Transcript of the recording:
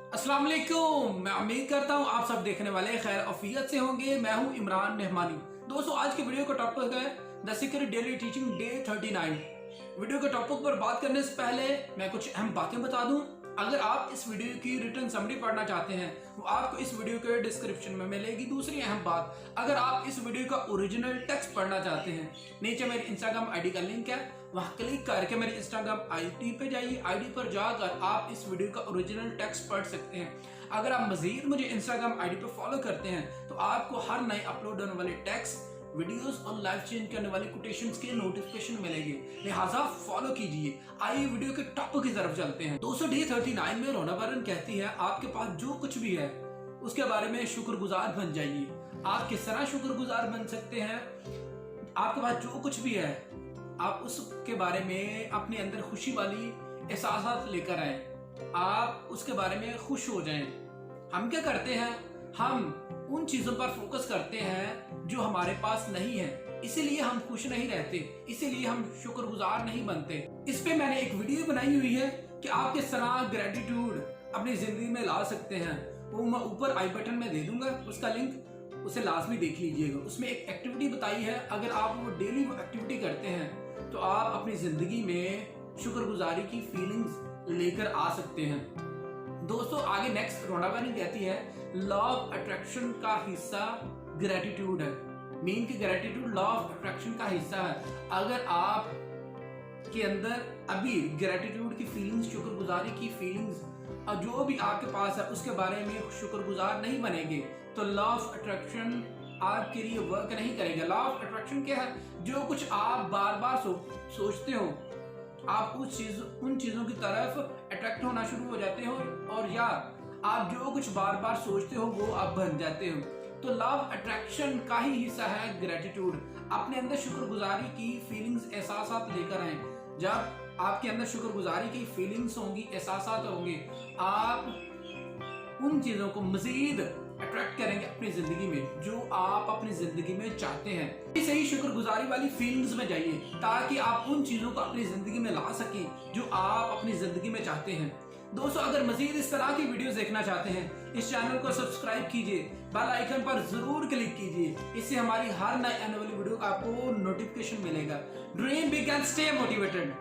अस्सलाम वालेकुम। मैं उम्मीद करता हूँ आप सब देखने वाले खैर अफियत से होंगे। मैं हूँ इमरान मेहमानी। दोस्तों, आज की वीडियो का टॉपिक है the secret daily teaching day 39। Video के टॉपिक पर बात करने से पहले मैं कुछ अहम बातें बता दूं। अगर आप इस वीडियो की रिटन समरी पढ़ना चाहते हैं तो आपको इस वीडियो के डिस्क्रिप्शन में मिलेगी। दूसरी अहम बात, अगर आप इस वीडियो का ओरिजिनल टेक्स्ट पढ़ना चाहते हैं, नीचे मेरी इंस्टाग्राम आईडी का लिंक है, वहां क्लिक करके मेरी इंस्टाग्राम आईडी पे जाइए। आईडी पर जाकर आप इस वीडियो का ओरिजिनल टेक्स्ट पढ़ सकते हैं। अगर आप मजीद मुझे इंस्टाग्राम आईडी पे फॉलो करते हैं तो आपको हर नए अपलोड होने वाले टेक्स्ट, वीडियोस और लाइव चेंज करने वाले कोटेशंस के नोटिफिकेशन मिलेंगे, लिहाजा फॉलो कीजिए। आइए वीडियो के टॉपिक की तरफ चलते हैं। दोस्तों, डे 39 में रोना बरन कहती है आपके पास जो कुछ भी है उसके बारे में शुक्रगुजार बन जाइए। आप किस तरह शुक्रगुजार बन सकते हैं? आपके पास जो कुछ भी है आप उसके बारे में अपने अंदर खुशी वाली एहसास लेकर आए, आप उसके बारे में खुश हो जाएं। हम क्या करते हैं? हम उन चीजों पर फोकस करते हैं जो हमारे पास नहीं है, इसीलिए हम खुश नहीं रहते, इसीलिए हम शुक्रगुजार नहीं बनते। इस पे मैंने एक वीडियो बनाई हुई है कि आप किस तरह ग्रेटिट्यूड अपनी जिंदगी में ला सकते हैं। वो मैं ऊपर आई बटन में दे दूंगा, उसका लिंक, उसे लाजमी देख लीजिएगा। उसमें एक एक्टिविटी बताई है, अगर आप वो डेली वो एक्टिविटी करते हैं तो आप अपनी जिंदगी में शुक्रगुजारी की फीलिंग्स लेकर आ सकते हैं। दोस्तों, आगे नेक्स्ट रोना बनी कहती है लॉ ऑफ अट्रैक्शन का हिस्सा ग्रेटिट्यूड है। मीन की ग्रेटिट्यूड लॉ ऑफ अट्रैक्शन का हिस्सा है। अगर आप के अंदर अभी ग्रेटिट्यूड की फीलिंग्स, शुक्रगुजारी की फीलिंग्स और जो भी आपके पास है उसके बारे में शुक्रगुजार नहीं बनेंगे तो लॉ ऑफ अट्रैक्शन आपके लिए वर्क नहीं करेगा। लॉ ऑफ अट्रैक्शन क्या है? जो कुछ आप बार बार सोचते हो आप उन चीजों की तरफ अट्रैक्ट होना शुरू हो जाते हो, और या आप जो कुछ बार बार सोचते हो वो आप बन जाते हो। तो लॉ ऑफ अट्रैक्शन का ही हिस्सा है ग्रेटिट्यूड। अपने अंदर शुक्रगुजारी की फीलिंग्स, एहसास लेकर आए। जब आपके अंदर शुक्रगुजारी की फीलिंग्स होंगी, एहसास होंगे, आप उन चीजों को मजीद अट्रैक्ट करेंगे अपनी जिंदगी में जो आप अपनी जिंदगी में चाहते हैं। इसे ही शुक्रगुजारी वाली फीलिंग्स में जाइए ताकि आप उन चीजों को अपनी जिंदगी में ला सकें जो आप अपनी जिंदगी में चाहते हैं। दोस्तों, अगर मजीद इस तरह की वीडियोस देखना चाहते हैं, इस चैनल को सब्सक्राइब कीजिए, बेल आइकन पर जरूर क्लिक कीजिए। इससे हमारी हर नई आने वाली वीडियो का आपको नोटिफिकेशन मिलेगा। Dream big and stay motivated.